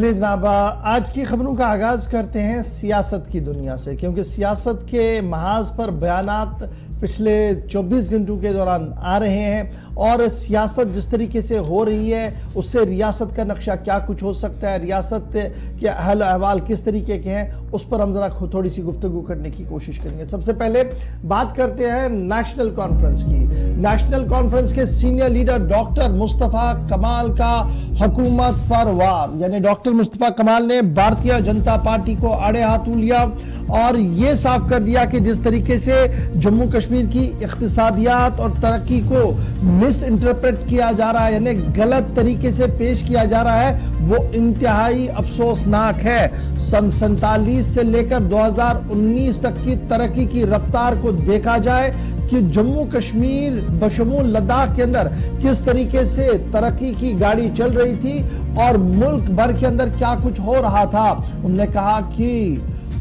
जनाब, आज की खबरों का आगाज करते हैं सियासत की दुनिया से, क्योंकि सियासत के महाज पर बयानात पिछले 24 घंटों के दौरान आ रहे हैं और सियासत जिस तरीके से हो रही है उससे रियासत का नक्शा क्या कुछ हो सकता है, रियासत के अहल अहवाल किस तरीके के हैं, उस पर हम जरा थोड़ी सी गुफ्तगू करने की कोशिश करेंगे। सबसे पहले बात करते हैं नेशनल कॉन्फ्रेंस की। नेशनल कॉन्फ्रेंस के सीनियर लीडर डॉक्टर मुस्तफा कमाल का हुकूमत पर वार, यानी डॉक्टर मुस्तफा कमाल ने भारतीय जनता पार्टी को आड़े हाथों लिया और यह साफ कर दिया कि जिस तरीके से जम्मू कश्मीर की इख्तिसादियात और तरक्की को मिस इंटरप्रेट किया जा रहा है, यानी गलत तरीके से पेश किया जा रहा है, वो इंतहाई अफसोसनाक है। सन 47 से लेकर 2019 तक की तरक्की की रफ्तार को देखा जाए कि जम्मू कश्मीर बशमूल लद्दाख के अंदर किस तरीके से तरक्की की गाड़ी चल रही थी और मुल्क भर के अंदर क्या कुछ हो रहा था। उन्होंने कहा कि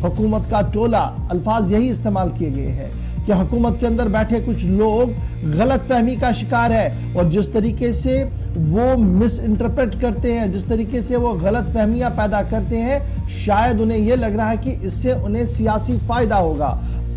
हुकूमत का टोला, अल्फाज यही इस्तेमाल किए गए हैं कि हुकूमत के अंदर बैठे कुछ लोग गलत फहमी का शिकार है और जिस तरीके से वो मिस इंटरप्रेट करते हैं, जिस तरीके से वो गलत फहमियां पैदा करते हैं, शायद उन्हें यह लग रहा है कि इससे उन्हें सियासी फायदा होगा।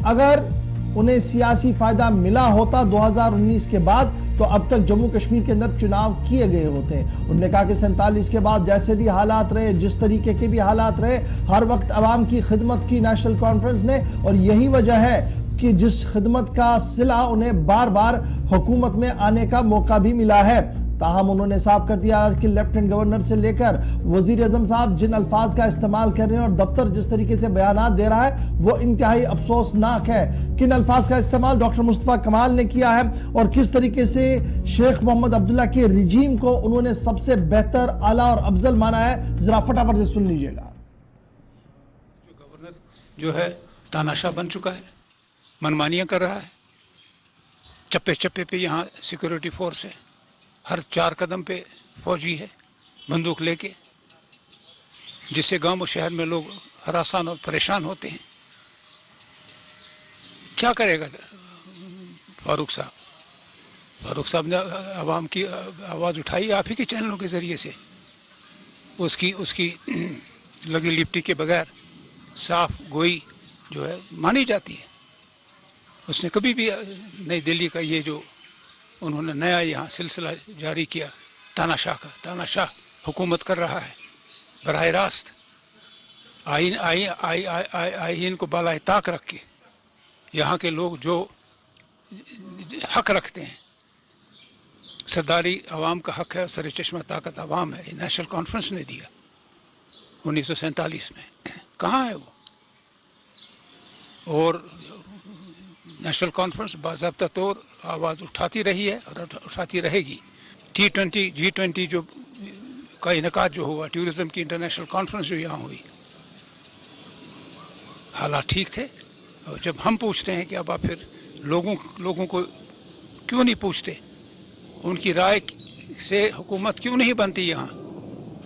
अगर उन्हें सियासी फायदा मिला होता 2019 के बाद तो अब तक जम्मू कश्मीर के अंदर चुनाव किए गए होते हैं। उन्होंने कहा कि 47 के बाद जैसे भी हालात रहे, जिस तरीके के भी हालात रहे, हर वक्त अवाम की खिदमत की नेशनल कॉन्फ्रेंस ने, और यही वजह है कि जिस खिदमत का सिला उन्हें बार बार हुकूमत में आने का मौका भी मिला है। ताहम उन्होंने साफ कर दिया कि लेफ्टिनेंट गवर्नर से लेकर वजीर आजम साहब जिन अल्फाज का इस्तेमाल कर रहे हैं और दफ्तर जिस तरीके से बयानात दे रहा है वो इंतहाई अफसोसनाक है। किन अल्फाज का इस्तेमाल डॉक्टर मुस्तफा कमाल ने किया है और किस तरीके से शेख मोहम्मद अब्दुल्ला के रिजीम को उन्होंने सबसे बेहतर, आला और अफजल माना है, जरा फटाफट से सुन लीजिएगा। गवर्नर जो है तानाशाह बन चुका है, मनमानियां कर रहा है, चप्पे चप्पे पे यहाँ सिक्योरिटी फोर्स है, हर 4 कदम पे फौजी है बंदूक लेके, जिससे गांव और शहर में लोग हरासान और परेशान होते हैं। क्या करेगा फारूक साहब? फारूक साहब ने आवाम की आवाज़ उठाई आप ही के चैनलों के ज़रिए से, उसकी लगी लिपटी के बगैर साफ गोई जो है मानी जाती है। उसने कभी भी नई दिल्ली का ये जो उन्होंने नया यहाँ सिलसिला जारी किया तानाशाह का, तानाशाह हुकूमत कर रहा है बराह रास्त आईन को बालाए ताक रख के। यहाँ के लोग जो हक रखते हैं, सरदारी अवाम का हक है, सर चश्मा ताकत अवाम है, नेशनल कॉन्फ्रेंस ने दिया 1947 में। कहाँ है वो? और नेशनल कॉन्फ्रेंस बाज़ाब्ता तौर आवाज़ उठाती रही है और उठाती रहेगी। T20 G20 जो का इनकाद जो हुआ, टूरिज्म की इंटरनेशनल कॉन्फ्रेंस जो यहाँ हुई, हालात ठीक थे। और जब हम पूछते हैं कि अब आप फिर लोगों को क्यों नहीं पूछते, उनकी राय से हुकूमत क्यों नहीं बनती, यहाँ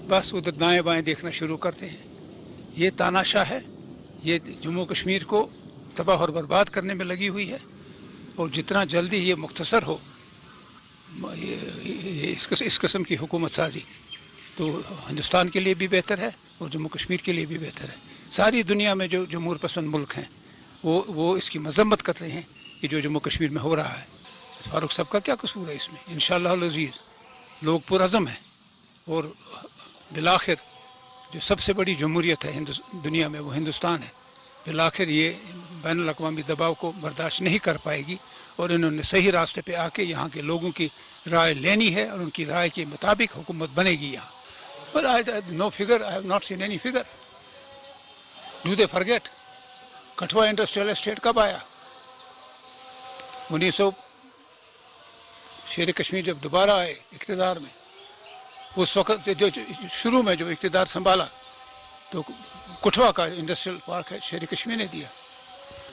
बस उधर दाएं बाएं देखना शुरू करते हैं। ये तानाशाह है, ये जम्मू कश्मीर को तबाह और बर्बाद करने में लगी हुई है और जितना जल्दी ये मुख्तसर हो इस किस्म की हुकूमत साजी तो हिंदुस्तान के लिए भी बेहतर है और जम्मू कश्मीर के लिए भी बेहतर है। सारी दुनिया में जो जमहूर पसंद मुल्क हैं वो इसकी मजम्मत करते हैं कि जो जम्मू कश्मीर में हो रहा है। फारूक साहब का क्या कसूर है इसमें? इंशाअल्लाह अज़ीज़ लोग पुरअज़म हैं और बिलाखिर जो सबसे बड़ी जमहूरियत है दुनिया में वो हिंदुस्तान है। बिलाखिर ये बैनुल अक़वामी दबाव को बर्दाश्त नहीं कर पाएगी और इन्होंने सही रास्ते पे आके यहाँ के लोगों की राय लेनी है और उनकी राय के मुताबिक हुकूमत बनेगी यहाँ। पर know figure, I have not seen any figure. Do they forget Kathua industrial estate कब आया? 1900 शेर कश्मीर जब दोबारा आए इक़्तिदार में, उस वक्त जो शुरू में जो इक़्तिदार संभाला तो कठुआ का इंडस्ट्रियल पार्क है शेर कश्मीर ने दिया,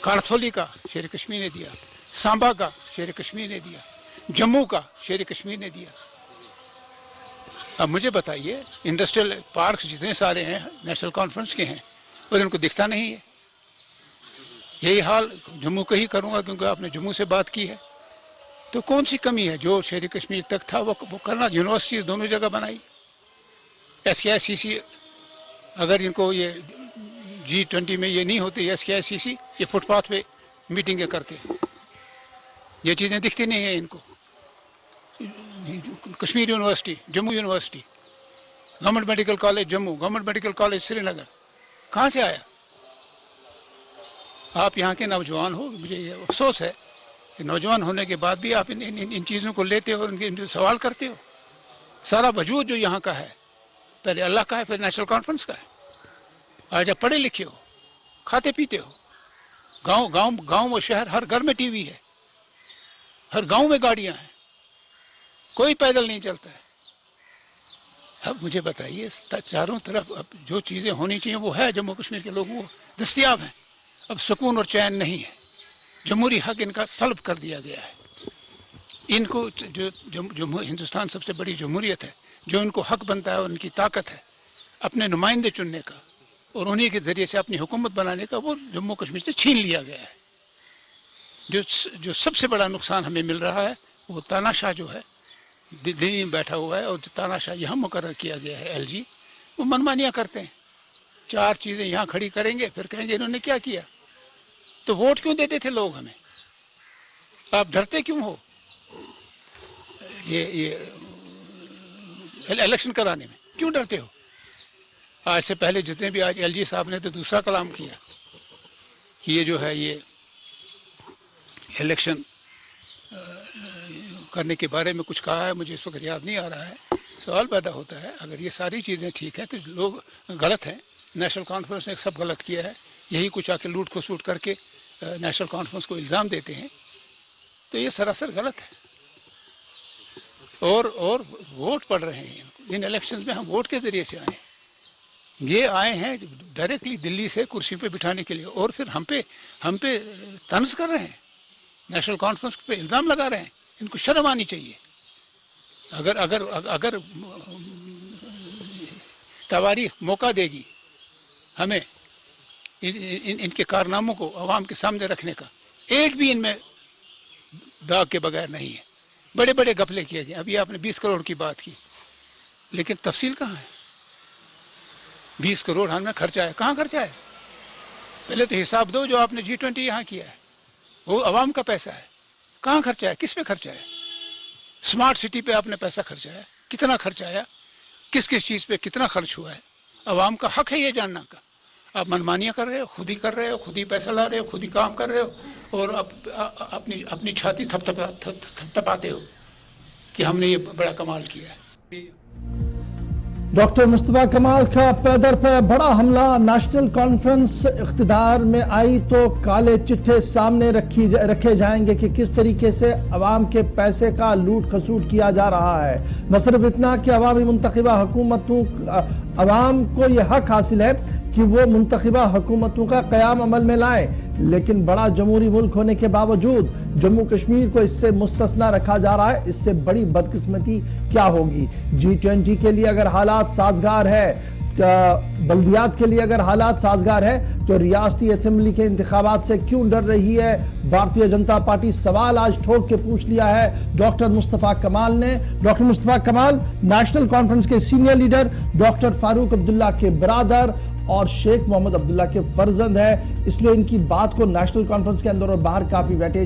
कारथोली का शेर कश्मीर ने दिया, सांबा का शेर कश्मीर ने दिया, जम्मू का शेर कश्मीर ने दिया। अब मुझे बताइए इंडस्ट्रियल पार्क जितने सारे हैं नेशनल कॉन्फ्रेंस के हैं और इनको दिखता नहीं है। यही हाल जम्मू का ही करूँगा क्योंकि आपने जम्मू से बात की है। तो कौन सी कमी है? जो शेर कश्मीर तक था वो करना। यूनिवर्सिटीज़ दोनों जगह बनाई, SKICC اگر ان کو یہ G20 میں یہ نہیں ہوتے SKICC یہ فٹ پاتھ پہ میٹنگیں کرتے. یہ چیزیں دکھتی نہیں ہیں ان کو. Kashmir university, Jammu university, government medical college Jammu, government medical college Srinagar کہاں سے آیا؟ آپ یہاں کے نوجوان ہو, مجھے یہ افسوس ہے کہ نوجوان ہونے کے بعد بھی آپ ان چیزوں کو لیتے ہو اور ان کے سوال کرتے ہو. سارا وجود جو یہاں کا ہے پہلے اللہ کا ہے, پھر نیشنل کانفرنس کا ہے. آج آپ پڑھے لکھے ہو, کھاتے پیتے ہو, گاؤں و شہر ہر گھر میں ٹی وی ہے, ہر گاؤں میں گاڑیاں ہیں, کوئی پیدل نہیں چلتا ہے. اب مجھے بتائیے چاروں طرف اب جو چیزیں ہونی چاہیے وہ ہے جموں کشمیر کے لوگوں کو دستیاب ہیں. اب سکون اور چین نہیں ہے. جمہوری حق ان کا سلب کر دیا گیا ہے. ان کو جو ہندوستان سب سے بڑی جمہوریت ہے, جو ان کو حق بنتا ہے اور ان کی طاقت ہے اپنے نمائندے چننے کا اور انہی کے ذریعے سے اپنی حکومت بنانے کا, وہ جموں کشمیر سے چھین لیا گیا ہے. جو سب سے بڑا نقصان ہمیں مل رہا ہے وہ تاناشاہ جو ہے دلی میں بیٹھا ہوا ہے, اور جو تاناشاہ یہاں مقرر کیا گیا ہے LG, وہ منمانیاں کرتے ہیں. 4 چیزیں یہاں کھڑی کریں گے, پھر کہیں گے انہوں نے کیا کیا. تو ووٹ کیوں دیتے تھے لوگ ہمیں؟ آپ ڈرتے کیوں ہو یہ الیکشن کرانے میں؟ کیوں ڈرتے ہو؟ آج سے پہلے جتنے بھی آج LG صاحب نے تو دوسرا کلام کیا کہ یہ جو ہے یہ الیکشن کرنے کے بارے میں کچھ کہا ہے, مجھے اس وقت یاد نہیں آ رہا ہے. سوال پیدا ہوتا ہے اگر یہ ساری چیزیں ٹھیک ہیں تو لوگ غلط ہیں. نیشنل کانفرنس نے سب غلط کیا ہے. یہی کچھ آ کے لوٹ کھسوٹ کر کے نیشنل کانفرنس کو الزام دیتے ہیں, تو یہ سراسر غلط ہے. اور ووٹ پڑ رہے ہیں ان الیکشنز میں. ہم ووٹ کے ذریعے سے آئے ہیں. یہ آئے ہیں ڈائریکٹلی دلی سے کرسی پہ بٹھانے کے لیے, اور پھر ہم پہ طنز کر رہے ہیں, نیشنل کانفرنس پہ الزام لگا رہے ہیں. ان کو شرم آنی چاہیے. اگر تواریخ موقع دے گی ہمیں ان کے کارناموں کو عوام کے سامنے رکھنے کا, ایک بھی ان میں داغ کے بغیر نہیں ہے. بڑے بڑے گھپلے کیے گئے. ابھی آپ نے 20 کروڑ کی بات کی, لیکن تفصیل کہاں ہے؟ 20 کروڑ ہم نے خرچہ ہے. کہاں خرچہ ہے؟ پہلے تو حساب دو. جو آپ نے G20 یہاں کیا ہے وہ عوام کا پیسہ ہے. کہاں خرچہ ہے؟ کس پہ خرچہ ہے؟ اسمارٹ سٹی پہ آپ نے پیسہ خرچہ ہے. کتنا خرچہ آیا؟ کس چیز پہ کتنا خرچ ہوا ہے؟ عوام کا حق ہے یہ جاننا کا. آپ منمانیاں کر رہے ہو, خود ہی کر رہے ہو, خود ہی پیسہ لا رہے ہو, خود ہی کام کر رہے ہو, اور اپنی چھاتی تھپتھپاتے ہو کہ ہم نے یہ بڑا کمال کیا ہے. ڈاکٹر مصطفیٰ کمال کا پیدر پہ بڑا حملہ. نیشنل کانفرنس اقتدار میں آئی تو کالے چٹھے سامنے رکھے جائیں گے کہ کس طریقے سے عوام کے پیسے کا لوٹ کھسوٹ کیا جا رہا ہے. نہ صرف اتنا کہ عوامی منتخبہ حکومتوں عوام کو یہ حق حاصل ہے کہ وہ منتخبہ حکومتوں کا قیام عمل میں لائیں, لیکن بڑا جمہوری ملک ہونے کے باوجود جموں کشمیر کو اس سے مستثنا رکھا جا رہا ہے. اس سے بڑی بدقسمتی کیا ہوگی؟ G20 کے لیے اگر حالات سازگار ہے, بلدیات کے لیے اگر حالات سازگار ہے, تو ریاستی اسمبلی کے انتخابات سے کیوں ڈر رہی ہے بھارتیہ جنتا پارٹی؟ سوال آج ٹھوک کے پوچھ لیا ہے ڈاکٹر مصطفیٰ کمال نے. ڈاکٹر مصطفیٰ کمال نیشنل کانفرنس کے senior leader, doctor Farooq Abdullah کے برادر اور شیخ محمد عبداللہ کے فرزند ہے, اس لیے ان کی بات کو نیشنل کانفرنس کے اندر اور باہر کافی ویٹیج